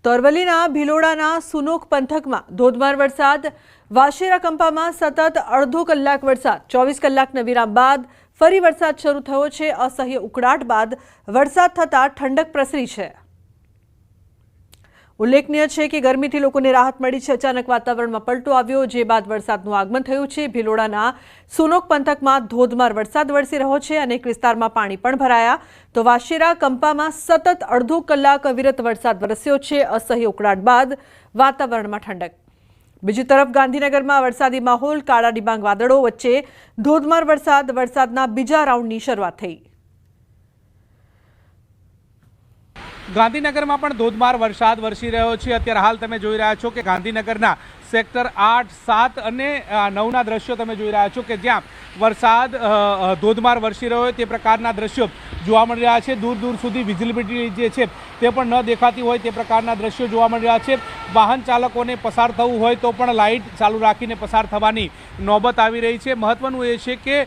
તો અરવલ્લીના ભિલોડાના સુનોક પંથકમાં ધોધમાર વરસાદ, વાશેરા કંપામાં સતત અડધો કલાક વરસાદ, 24 કલાકના વિરામ બાદ ફરી વરસાદ શરૂ થયો છે। અસહ્ય ઉકળાટ બાદ વરસાદ થતાં ઠંડક પ્રસરી છે। ઉલ્લેખનીય છે કે ગરમીથી લોકોને રાહત મળી છે। અચાનક વાતાવરણમાં પલટો આવ્યો, જે બાદ વરસાદનું આગમન થયું છે। ભિલોડાના સુનોક પંથકમાં ધોધમાર વરસાદ વરસી રહ્યો છે। અનેક વિસ્તારમાં પાણી પણ ભરાયા, તો વાશેરા કંપામાં સતત અડધો કલાક અવિરત વરસાદ વરસ્યો છે। અસહ્ય ઉકળાટ બાદ વાતાવરણમાં ઠંડક। બીજી તરફ ગાંધીનગરમાં વરસાદી માહોલ, કાળા ડિબાંગ વાદળો વચ્ચે ધોધમાર વરસાદના બીજા રાઉન્ડની શરૂઆત થઈ। ગાંધીનગરમાં પણ ધોધમાર વરસાદ વરસી રહ્યો છે। અત્યારે હાલ તમે જોઈ રહ્યા છો કે ગાંધીનગરના સેક્ટર 8, 7 અને 9ના દ્રશ્યો તમે જોઈ રહ્યા છો કે જ્યાં વરસાદ ધોધમાર વરસી રહ્યો હોય તે પ્રકારના દ્રશ્યો જોવા મળી રહ્યા છે। દૂર દૂર સુધી વિઝિબિલિટી જે છે તે પણ ન દેખાતી હોય તે પ્રકારના દ્રશ્યો જોવા મળી રહ્યા છે। વાહન ચાલકોને પસાર થવું હોય તો પણ લાઇટ ચાલુ રાખીને પસાર થવાની નોબત આવી રહી છે। મહત્વનું એ છે કે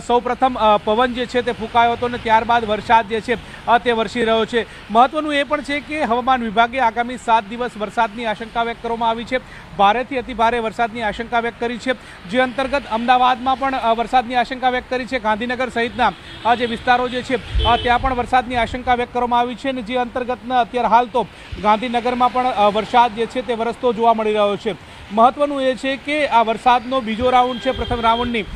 સૌપ્રથમ પવન જે છે તે ફૂંકાયો હતો અને ત્યારબાદ વરસાદ જે છે તે વરસી રહ્યો છે। મહત્વનું એ પણ છે કે હવામાન વિભાગે આગામી 7 દિવસ વરસાદની આશંકા વ્યક્ત કરવામાં આવી છે। ભારેથી અતિ ભારે વરસાદની આશંકા વ્યક્ત કરી છે, જે અંતર્ગત અમદાવાદમાં પણ વરસાદની આશંકા વ્યક્ત કરી છે। ગાંધીનગર સહિતના જે વિસ્તારો જે છે ત્યાં પણ વરસાદની આશંકા વ્યક્ત કરવામાં આવી છે, અને જે અંતર્ગતના અત્યારે હાલ તો ગાંધીનગરમાં પણ વરસાદ જે છે તે વરસતો જોવા મળી રહ્યો છે। મહત્વનું એ છે કે આ વરસાદનો બીજો રાઉન્ડ છે। પ્રથમ રાઉન્ડની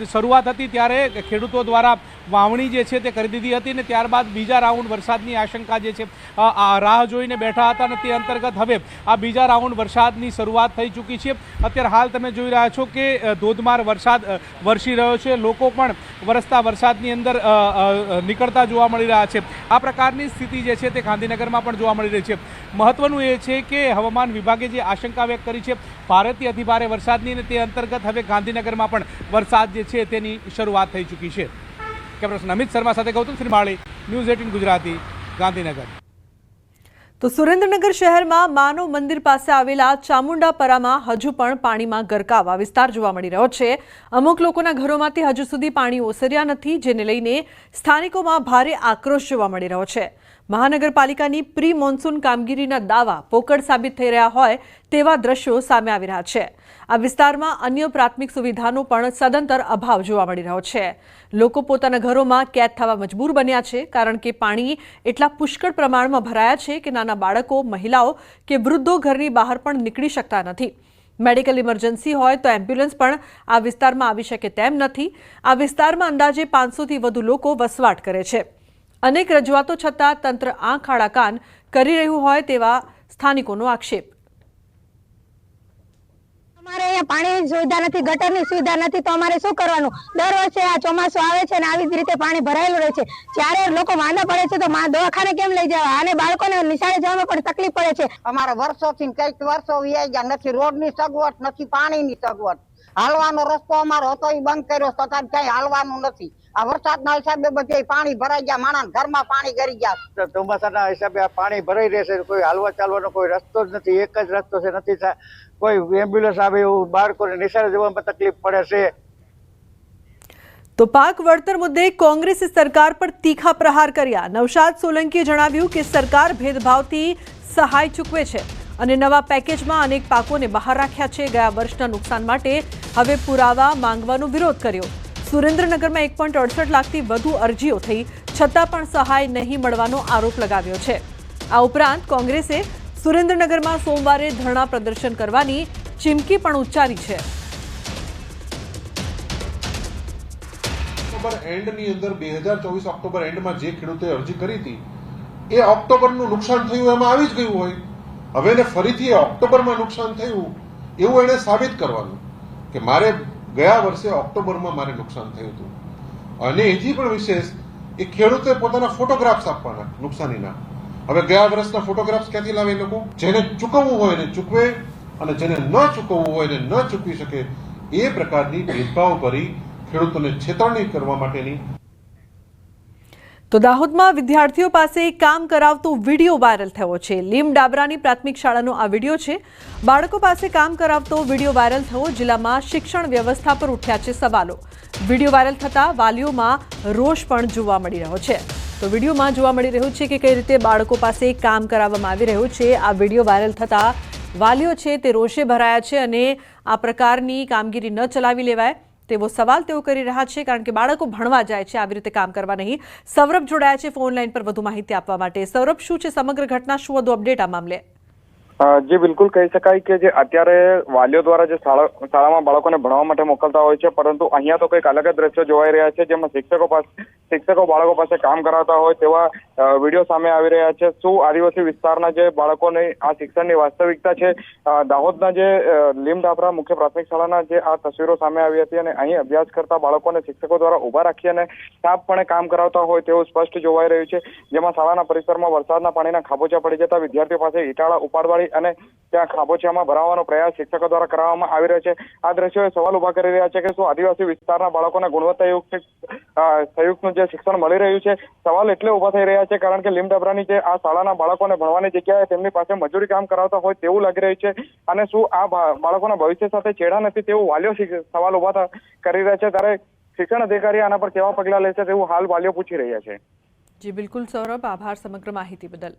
શરૂઆત હતી ત્યારે ખેડૂતો દ્વારા વાવણી જે છે તે કરી દીધી હતી, અને ત્યારબાદ બીજા રાઉન્ડ વરસાદની આશંકા જે છે રાહ જોઈને બેઠા હતા, અને તે અંતર્ગત હવે આ બીજા રાઉન્ડ વરસાદની શરૂઆત થઈ ચૂકી છે। અત્યારે હાલ તમે જોઈ રહ્યા છો કે ધોધમાર વરસાદ વરસી રહ્યો છે। લોકો પણ વરસતા વરસાદની અંદર નીકળતા જોવા મળી રહ્યા છે। આ પ્રકારની સ્થિતિ જે છે તે ગાંધીનગરમાં પણ જોવા મળી રહી છે। મહત્વનું એ છે કે હવામાન વિભાગે જે આશંકા વ્યક્ત કરી છે ભારેથી અતિભારે વરસાદની, અને તે અંતર્ગત હવે ગાંધીનગરમાં પણ વરસાદ જે છે તેની શરૂઆત થઈ ચૂકી છે। કેમેરા અમિત શર્મા સાથે ગૌતમ શ્રીમાળી, ન્યૂઝ 18 ગુજરાતી, ગાંધીનગર। તો સુરેન્દ્રનગર શહેરમાં માનવ મંદિર પાસે આવેલા ચામુંડાપરામાં હજુ પણ પાણીમાં ગરકાવ વિસ્તાર જોવા મળી રહ્યો છે। અમુક લોકોના ઘરોમાંથી હજુ સુધી પાણી ઓસર્યા નથી, જેને લઈને સ્થાનિકોમાં ભારે આક્રોશ જોવા મળી રહ્યો છે। મહાનગરપાલિકાની પ્રી મોન્સૂન કામગીરીના દાવા પોકળ સાબિત થઈ રહ્યા હોય તેવા દ્રશ્યો સામે આવી રહ્યા છે। આ વિસ્તારમાં અન્ય પ્રાથમિક સુવિધાનો પણ સદંતર અભાવ જોવા મળી રહ્યો છે। લોકો પોતાના ઘરોમાં કેદ થવા મજબૂર બન્યા છે, કારણ કે પાણી એટલા પુષ્કળ પ્રમાણમાં ભરાયા છે કે નાના બાળકો, મહિલાઓ કે વૃદ્ધો ઘરની બહાર પણ નીકળી શકતા નથી। મેડિકલ ઇમરજન્સી હોય તો એમ્બ્યુલન્સ પણ આ વિસ્તારમાં આવી શકે તેમ નથી। આ વિસ્તારમાં અંદાજે 500થી વધુ લોકો વસવાટ કરે છે। અનેક રજૂઆતો છતાં તંત્ર આંખ આડા કાન કરી રહ્યું હોય તેવા સ્થાનિકોનો આક્ષેપ। અમારે અહીંયા પાણીની સુવિધા નથી, ગટરની સુવિધા નથી, તો અમારે શું કરવાનું? દર વર્ષે આ ચોમાસું આવે છે અને આવી જ રીતે પાણી ભરાયેલું રહે છે। જ્યારે લોકો માંદા પડે છે તો દવાખાને કેમ લઈ જવા? અને બાળકોને નિશાળે જવામાં પણ તકલીફ પડે છે। અમારે વર્ષોથી કઈક વર્ષો વ્યાઈ ગયા, નથી રોડની સગવડ, નથી પાણીની સગવડ। હાલવાનો રસ્તો અમારો હતો એ બંધ કર્યો, છતાં ક્યાંય હાલવાનું નથી। આ વરસાદના હિસાબે બધે પાણી ભરાઈ ગયા, માણસ ઘરમાં પાણી ગરી ગયા। ચોમાસાના હિસાબે આ પાણી ભરાઈ રહેશે, કોઈ હાલવા ચાલવાનો કોઈ રસ્તો જ નથી। એક જ રસ્તો છે, નથી કોઈ એમ્બ્યુલન્સ આવે એવું, બાળકોને નિશાળે જવામાં તકલીફ પડે છે। તો પાક વળતર મુદ્દે કોંગ્રેસે સરકાર પર તીખા પ્રહાર કર્યા। નવશાદ સોલંકીએ જણાવ્યું કે સરકાર ભેદભાવથી સહાય ચૂકવે છે અને નવા પેકેજમાં અનેક પાકોને બહાર રાખ્યા છે। ગયા વર્ષના નુકસાન માટે હવે પુરાવા માંગવાનો વિરોધ કર્યો। સુરેન્દ્રનગરમાં 1.68 લાખથી વધુ અરજીઓ થઈ, છતાં પણ સહાય નહીં મળવાનો આરોપ લગાવ્યો છે। આ ઉપરાંત કોંગ્રેસે સુરેન્દ્રનગરમાં સોમવારે ધરણા પ્રદર્શન કરવાની ચીમકી પણ ઉચ્ચારી છે। ઓક્ટોબર એન્ડની અંદર 2024 ઓક્ટોબર એન્ડમાં જે ખેડૂતે અરજી કરી હતી એ ઓક્ટોબરનું નુકસાન થયું એમાં આવી જ ગયું હોય। હવે એને ફરીથી ઓક્ટોબરમાં નુકસાન થયું એવું એને સાબિત કરવાનું કે મારે ગયા વર્ષે ઓક્ટોબરમાં મારે નુકસાન થયું હતું। અને હજી પણ વિશેષ એ ખેડૂતે પોતાના ફોટોગ્રાફ્સ આપવાના નુકસાનીના। હવે ગયા વર્ષના ફોટોગ્રાફ્સ ક્યાંથી લાવે? લોકો જેને ચૂકવવું હોય એને ચૂકવે, અને જેને ન ચૂકવવું હોય એને ન ચૂકવી શકે। એ પ્રકારની ભેદભાવ કરી ખેડૂતોને છેતરણી કરવા માટેની। તો દાહોદમાં વિદ્યાર્થીઓ પાસે કામ કરાવતો વિડીયો વાયરલ થયો છે। લીમ ડાબરાની પ્રાથમિક શાળાનો આ વિડીયો છે। બાળકો પાસે કામ કરાવતો વિડીયો વાયરલ થયો। જિલ્લામાં શિક્ષણ વ્યવસ્થા પર ઉઠ્યા છે સવાલો। વિડીયો વાયરલ થતા વાલીઓમાં રોષ પણ જોવા મળી રહ્યો છે। તો વિડીયોમાં જોવા મળી રહ્યું છે કે કઈ રીતે બાળકો પાસે કામ કરાવવામાં આવી રહ્યું છે। આ વિડીયો વાયરલ થતાં વાલીઓ છે તે રોષે ભરાયા છે અને આ પ્રકારની કામગીરી ન ચલાવી લેવાય તેવો સવાલ તેઓ કરી રહ્યા છે, કારણ કે બાળકો ભણવા જાય છે, આવી રીતે કામ કરવા નહીં। સૌરભ જોડાયા છે ફોન લાઈન પર વધુ માહિતી આપવા માટે। સૌરભ, શું છે સમગ્ર ઘટના, શું વધુ અપડેટ આ મામલે? જી બિલકુલ કહી શકાય કે જે અત્યારે વાલીઓ દ્વારા જે શાળામાં બાળકોને ભણવા માટે મોકલતા હોય છે, પરંતુ અહીંયા તો કંઈક અલગ જ દ્રશ્યો જોવાઈ રહ્યા છે, જેમાં શિક્ષકો બાળકો પાસે કામ કરાવતા હોય તેવા વિડીયો સામે આવી રહ્યા છે। શું આદિવાસી વિસ્તારના જે બાળકોને આ શિક્ષણની વાસ્તવિકતા છે? દાહોદના જે લીમડાપરા મુખ્ય પ્રાથમિક શાળાના જે આ તસવીરો સામે આવી હતી અને અહીં અભ્યાસ કરતા બાળકોને શિક્ષકો દ્વારા ઉભા રાખી અને સાફપણે કામ કરાવતા હોય તેવું સ્પષ્ટ જોવાઈ રહ્યું છે, જેમાં શાળાના પરિસરમાં વરસાદના પાણીના ખાબોચિયા પડી જતા વિદ્યાર્થીઓ પાસે ઈટાળા ઉપાડવાળી અને ત્યાં ખાબોચિયામાં ભરાવવાનો પ્રયાસ શિક્ષકો દ્વારા કરવામાં આવી રહ્યો છે। આ દ્રશ્યોએ સવાલ ઉભા કરી રહ્યા છે કે શું આદિવાસી વિસ્તારના બાળકોને ગુણવત્તાયુક્ત સંયુક્તનું જે શિક્ષણ મળી રહ્યું છે? સવાલ એટલે ઉભા થઈ રહ્યા છે કારણ કે લીમડાપરાની જે આ શાળાના બાળકોને ભણવાની જગ્યાએ તેમની પાસે મજૂરી કામ કરાવતા હોય તેવું લાગી રહ્યું છે અને શું આ બાળકોના ભવિષ્ય સાથે ચેડા નથી તેવું વાલીઓ સવાલ ઉભા કરી રહ્યા છે। ત્યારે શિક્ષણ અધિકારી આના પર કેવા પગલાં લેશે તેવું હાલ વાલીઓ પૂછી રહ્યા છે। જી બિલકુલ સૌરભ, આભાર સમગ્ર માહિતી બદલ।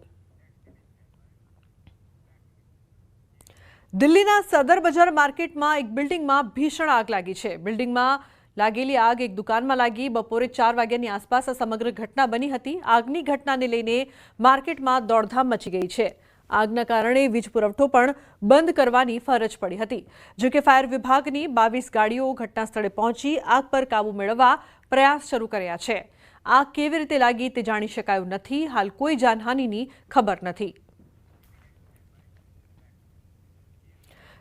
દિલ્હીના સદર બજાર માર્કેટમાં એક બિલ્ડિંગમાં ભીષણ આગ લાગી છે। બિલ્ડિંગમાં લાગેલી આગ એક દુકાનમાં લાગી। બપોરે 4 વાગ્યાની આસપાસ આ સમગ્ર ઘટના બની હતી। આગની ઘટનાને લઈને માર્કેટમાં દોડધામ મચી ગઈ છે। આગના કારણે વીજ પુરવઠો પણ બંધ કરવાની ફરજ પડી હતી। જો કે ફાયર વિભાગની 22 ગાડીઓ ઘટના સ્થળે પહોંચી આગ પર કાબુ મેળવવા પ્રયાસ શરૂ કર્યા છે। આગ કેવી રીતે લાગી તે જાણી શકાયું નથી। હાલ કોઈ જાનહાનિની ખબર નથી।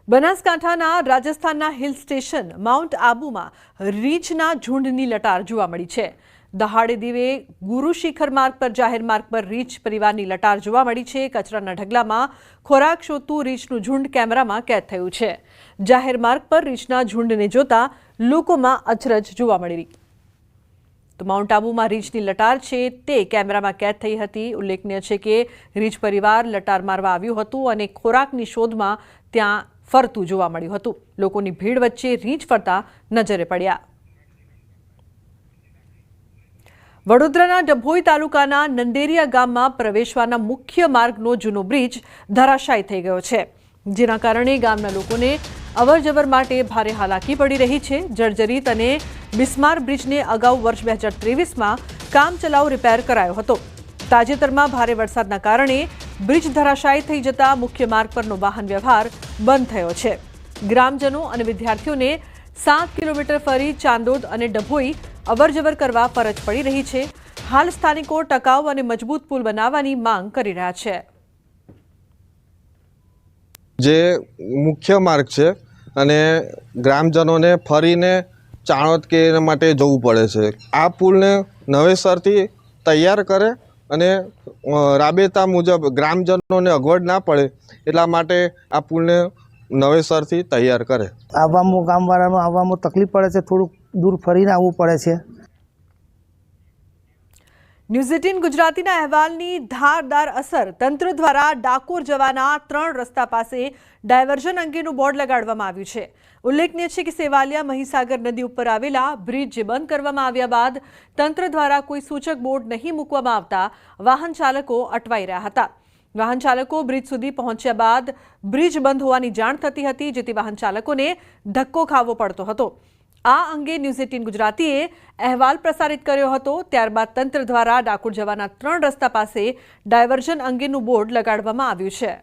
બનાસકાંઠાના રાજસ્થાનના હિલ સ્ટેશન માઉન્ટ આબુમાં રીંછના ઝુંડની લટાર જોવા મળી છે। દહાડે દીવે ગુરુ શિખર માર્ગ પર જાહેર માર્ગ પર રીંછ પરિવારની લટાર જોવા મળી છે। કચરાના ઢગલામાં ખોરાક શોધતું રીંછનું ઝુંડ કેમેરામાં કેદ થયું છે। જાહેર માર્ગ પર રીંછના ઝુંડને જોતા લોકોમાં અચરજ જોવા મળી। તો માઉન્ટ આબુમાં રીંછની લટાર છે તે કેમેરામાં કેદ થઈ હતી। ઉલ્લેખનીય છે કે રીંછ પરિવાર લટાર મારવા આવ્યું હતું અને ખોરાકની શોધમાં ત્યાં ફરતું જોવા મળ્યું હતું। લોકોની ભીડ વચ્ચે રીંછ ફરતા નજરે પડ્યા। વડોદરાના ડભોઈ તાલુકાના નંદેરિયા ગામમાં પ્રવેશવાના મુખ્ય માર્ગનો જૂનો બ્રિજ ધરાશાયી થઈ ગયો છે, જેના કારણે ગામના લોકોને અવરજવર માટે ભારે હાલાકી પડી રહી છે। જર્જરિત અને બિસ્માર બ્રિજને અગાઉ વર્ષ 2023માં કામચલાઉ રિપેર કરાયો હતો। તાજેતરમાં ભારે વરસાદના કારણે બ્રિજ ધરાશાયી થઈ જતા મુખ્ય માર્ગ પરનો વાહન વ્યવહાર બંધ થયો છે। ગ્રામજનો અને વિદ્યાર્થીઓને 7 કિલોમીટર ફરી ચાંદોદ અને ડભોઈ અવરજવર કરવા ફરજ પડી રહી છે। હાલ સ્થાનિકો ટકાઉ અને મજબૂત પુલ બનાવવાની માંગ કરી રહ્યા છે। જે મુખ્ય માર્ગ છે અને ગ્રામજનોને ફરીને ચાણોદ કે એના માટે જવું પડે છે। આ પુલને નવેસરથી તૈયાર કરે અને રાબેતા મુજબ ગ્રામજનોને અગવડ ના પડે એટલા માટે આ પુલને નવેસરથી તૈયાર કરે। આવવામાં ગામવાળાનું આવવામાં તકલીફ પડે છે, થોડુંક દૂર ફરીને આવવું પડે છે। ન્યૂઝ 18 ગુજરાતીના અહેવાલની ધારદાર અસર। તંત્ર દ્વારા ડાકોર જવાના 3 રસ્તા પાસે ડાયવર્ઝન અંગેનું બોર્ડ લગાડવામાં આવ્યું છે। ઉલ્લેખનીય છે કે સેવાલિયા મહીસાગર નદી ઉપર આવેલા બ્રિજ બંધ કરવામાં આવ્યા બાદ તંત્ર દ્વારા કોઈ સૂચક બોર્ડ નહીં મૂકવામાં આવતા વાહન ચાલકો અટવાઈ રહ્યા હતા। વાહન ચાલકો બ્રિજ સુધી પહોંચ્યા બાદ બ્રિજ બંધ હોવાની જાણ થતી હતી, જેથી વાહન ચાલકોને ધક્કો ખાવો પડતો હતો। આ અંગે ન્યૂઝ 18 ગુજરાતીએ અહેવાલ પ્રસારિત કર્યો હતો। ત્યારબાદ તંત્ર દ્વારા ડાકોર જવાના 3 રસ્તા પાસે ડાયવર્ઝન અંગેનું બોર્ડ લગાડવામાં આવ્યું છે।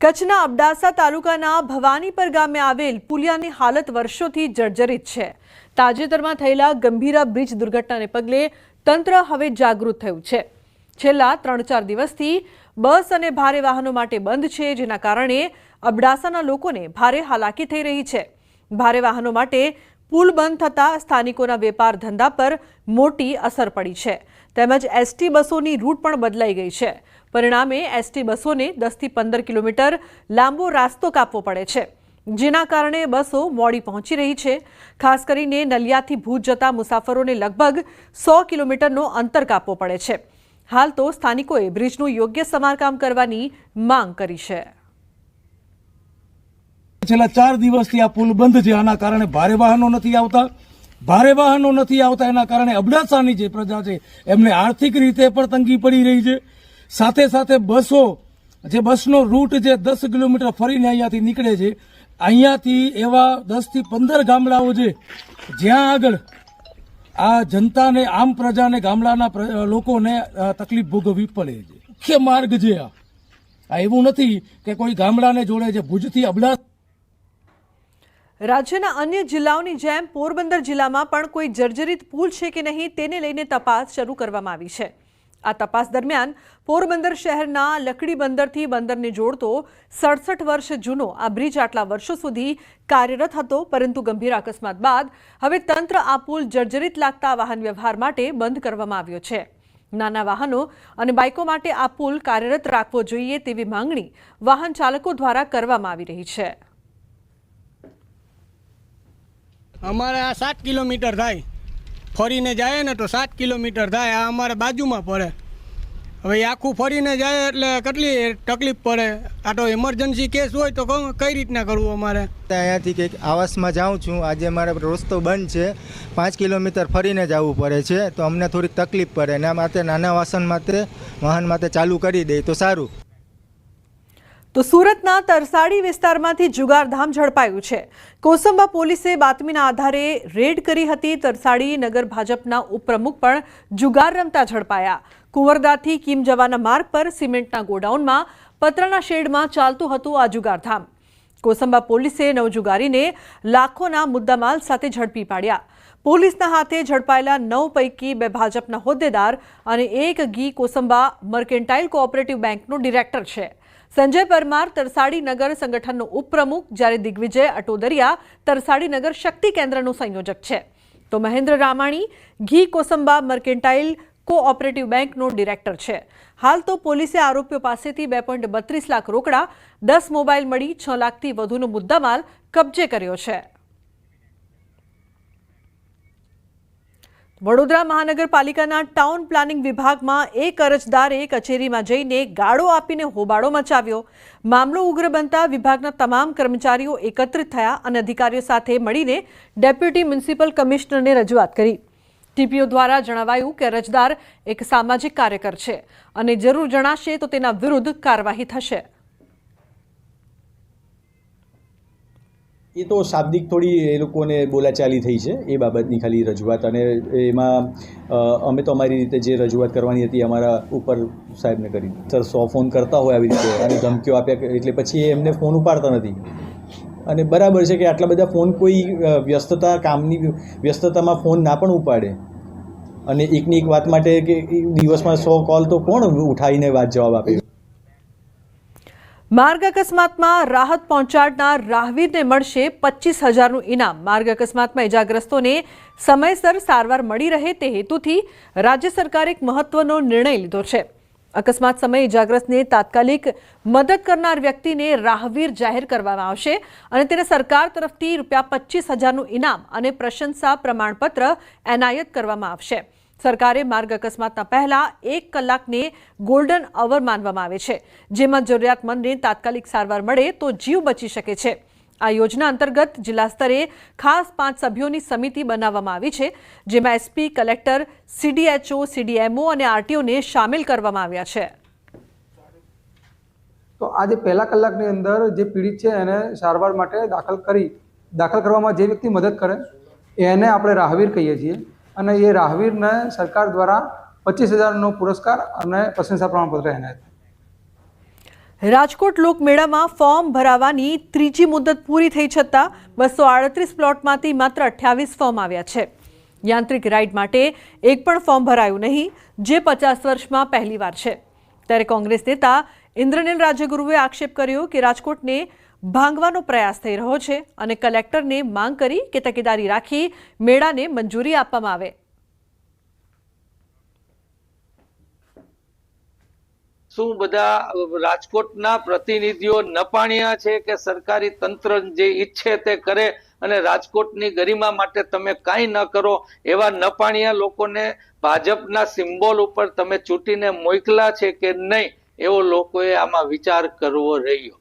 કચ્છના અબડાસા તાલુકાના ભવાનીપર ગામે આવેલ પુલિયાની હાલત વર્ષોથી જર્જરિત છે। તાજેતરમાં થયેલા ગંભીરા બ્રિજ દુર્ઘટનાને પગલે તંત્ર હવે જાગૃત થયું છે। છેલ્લા 3-4 દિવસથી બસ અને ભારે વાહનો માટે બંધ છે, જેના કારણે અબડાસાના લોકોને ભારે હાલાકી થઈ રહી છે। ભારે વાહનો માટે પુલ બંધ થતાં સ્થાનિકોના વેપાર ધંધા પર મોટી અસર પડી છે, તેમજ એસટી બસોની રૂટ પણ બદલાઈ ગઈ છે। પરિણામે એસટી બસોને 10થી 15 કિલોમીટર લાંબો રાસ્તો કાપવો પડે છે, જેના કારણે બસો મોડી પહોંચી રહી છે। ખાસ કરીને નલિયાથી ભુજ જતા મુસાફરોને લગભગ 100 કિલોમીટરનો અંતર કાપવો પડે છે। હાલ તો સ્થાનિકોએ બ્રિજનું યોગ્ય સમારકામ કરવાની માંગ કરી છે। છેલ્લા 4 દિવસથી આ પુલ બંધ છે, આના કારણે ભારે વાહનો નથી આવતા। ભારે વાહનો નથી આવતા, એના કારણે અબડાસાની જે પ્રજા છે એમને આર્થિક રીતે પણ તંગી પડી રહી છે. સાથે સાથે બસનો રૂટ જે 10 કિલોમીટર ફરીને અહીંયાથી નીકળે છે, અહીંયાથી એવા 10 થી 15 ગામડાઓ છે જ્યાં આગળ આ જનતાને, આમ પ્રજાને, ગામડાના લોકોને તકલીફ ભોગવવી પડે છે. મુખ્ય માર્ગ છે આ એવું નથી કે કોઈ ગામડાને જોડે છે. ભુજથી અબડાસા. રાજ્યના અન્ય જિલ્લાઓની જેમ પોરબંદર જિલ્લામાં પણ કોઈ જર્જરિત પુલ છે કે નહીં તેને લઈને તપાસ શરૂ કરવામાં આવી છે. આ તપાસ દરમિયાન પોરબંદર શહેરના લકડી બંદરથી બંદરને જોડતો 67 વર્ષ જૂનો આ બ્રિજ આટલા વર્ષો સુધી કાર્યરત હતો, પરંતુ ગંભીર અકસ્માત બાદ હવે તંત્ર આ પુલ જર્જરિત લાગતા વાહન વ્યવહાર માટે બંધ કરવામાં આવ્યો છે. નાના વાહનો અને બાઇકો માટે આ પુલ કાર્યરત રાખવો જોઈએ તેવી માંગણી વાહન ચાલકો દ્વારા કરવામાં આવી રહી છે. અમારે આ 7 કિલોમીટર થાય, ફરીને જાય ને તો 7 કિલોમીટર થાય. આ અમારે બાજુમાં પડે. હવે આખું ફરીને જાય એટલે કેટલી તકલીફ પડે. આ તો ઇમરજન્સી કેસ હોય તો કઈ રીતના કરવું અમારે? અહીંયાથી કંઈક આવાસમાં જાઉં છું, આજે મારે રસ્તો બંધ છે, 5 કિલોમીટર ફરીને જવું પડે છે, તો અમને થોડીક તકલીફ પડે. એના માટે નાના વાહન માટે ચાલુ કરી દે તો સારું. તો સુરતના તરસાડી વિસ્તારમાંથી જુગારધામ ઝડપાયું છે. કોસંબા પોલીસે બાતમીના આધારે રેડ કરી હતી. તરસાડી નગર ભાજપના ઉપપ્રમુખ પણ જુગાર રમતા ઝડપાયા. કુંવરદાથી કીમ જવાના માર્ગ પર સિમેન્ટના ગોડાઉનમાં પતરાના શેડમાં ચાલતું હતું આ જુગારધામ. કોસંબા પોલીસે 9 જુગારીને લાખોના મુદ્દામાલ સાથે ઝડપી પાડ્યા. પોલીસના હાથે ઝડપાયેલા 9 પૈકી 2 ભાજપના હોદ્દેદાર અને 1 ગી કોસંબા મર્કેન્ટાઇલ કોઓપરેટિવ બેંકનો ડિરેક્ટર છે. સંજય પરમાર તરસાડી નગર સંગઠનનો ઉપપ્રમુખ, જ્યારે દિગ્વિજય અટોદરિયા તરસાડી નગર શક્તિ કેન્દ્રનો સંયોજક છે. તો મહેન્દ્ર રામાણી ઘી કોસંબા મર્કેન્ટાઇલ કોઓપરેટિવ બેંકનો ડિરેક્ટર છે. હાલ તો પોલીસે આરોપીઓ પાસેથી 2.32 લાખ રોકડા, 10 મોબાઈલ મળી 6 લાખથી વધુનો મુદ્દામાલ કબજે કર્યો છે. વડોદરા મહાનગરપાલિકાના ટાઉન પ્લાનિંગ વિભાગમાં એક અરજદારે કચેરીમાં જઈને ગાળો આપીને હોબાળો મચાવ્યો. મામલો ઉગ્ર બનતા વિભાગના તમામ કર્મચારીઓ એકત્રિત થયા અને અધિકારીઓ સાથે મળીને ડેપ્યુટી મ્યુનિસિપલ કમિશનરને રજૂઆત કરી. ટીપીઓ દ્વારા જણાવાયું કે અરજદાર એક સામાજિક કાર્યકર છે અને જરૂર જણાશે તો તેના વિરુદ્ધ કાર્યવાહી થશે. એ તો શાબ્દિક થોડી એ લોકોને બોલાચાલી થઈ છે, એ બાબતની ખાલી રજૂઆત. અને એમાં અમે તો અમારી રીતે જે રજૂઆત કરવાની હતી અમારા ઉપર સાહેબને કરી. સર 100 ફોન કરતા હોય આવી રીતે અને ધમકીઓ આપ્યા, એટલે પછી એમને ફોન ઉપાડતા નથી. અને બરાબર છે કે આટલા બધા ફોન કોઈ કામની વ્યસ્તતામાં ફોન ના પણ ઉપાડે. અને એકની એક વાત માટે કે દિવસમાં 100 કોલ તો કોણ ઉઠાવીને વાત જવાબ આપે? માર્ગ અકસ્માતમાં રાહત પહોંચાડનાર રાહવીરને મળશે 25,000નું ઇનામ. માર્ગ અકસ્માતમાં ઇજાગ્રસ્તોને સમયસર સારવાર મળી રહે તે હેતુથી રાજ્ય સરકારે એક મહત્વનો નિર્ણય લીધો છે. અકસ્માત સમયે ઇજાગ્રસ્તને તાત્કાલિક મદદ કરનાર વ્યક્તિને રાહવીર જાહેર કરવામાં આવશે અને તેને સરકાર તરફથી ₹25,000નું ઇનામ અને પ્રશંસા પ્રમાણપત્ર એનાયત કરવામાં આવશે. સરકારે માર્ગ અકસ્માતના પહેલા 1 કલાકને ગોલ્ડન અવર માનવામાં આવે છે, જેમાં જરૂરિયાતમંદને તાત્કાલિક સારવાર મળે તો જીવ બચી શકે છે. આ યોજના અંતર્ગત જિલ્લા સ્તરે ખાસ 5 સભ્યોની સમિતિ બનાવવામાં આવી છે, જેમાં એસપી, કલેક્ટર, સીડીએચઓ, સીડીએમઓ અને આરટીઓને સામેલ કરવામાં આવ્યા છે. તો આજે પહેલા કલાકની અંદર જે પીડિત છે એને સારવાર માટે દાખલ કરવામાં જે વ્યક્તિ મદદ કરે એને આપણે રાહવીર કહીએ છીએ. અને એ રાહવીરને સરકાર દ્વારા 25,000નો પુરસ્કાર અને પ્રશંસા પ્રમાણપત્ર એનાયત. રાજકોટ લોકમેળામાં ફોર્મ ભરાવાની ત્રીજી મુદત પૂરી થઈ છતાં 238 પ્લોટમાંથી માત્ર 28 ફોર્મ આવ્યા છે. યાંત્રિક રાઇડ માટે એક પણ ફોર્મ ભરાયું નહીં, જે 50 વર્ષમાં પહેલીવાર છે. ત્યારે કોંગ્રેસ નેતા ઇન્દ્રનીલ રાજ્યગુરુએ આક્ષેપ કર્યો કે રાજકોટને ભાંગવાનો પ્રયાસ થઈ રહ્યો છે અને કલેક્ટરને માંગ કરી કે તકેદારી રાખી મેળાને મંજૂરી આપવામાં આવે. શું બધા રાજકોટના પ્રતિનિધિઓ નપાણિયા છે કે સરકારી તંત્ર જે ઈચ્છે તે કરે અને રાજકોટની ગરિમા માટે તમે કાંઈ ન કરો? એવા નપાણિયા લોકોને ભાજપના સિમ્બોલ ઉપર તમે ચૂંટીને મોકલા છે કે નહીં, એવો લોકોએ આમાં વિચાર કરવો રહ્યો.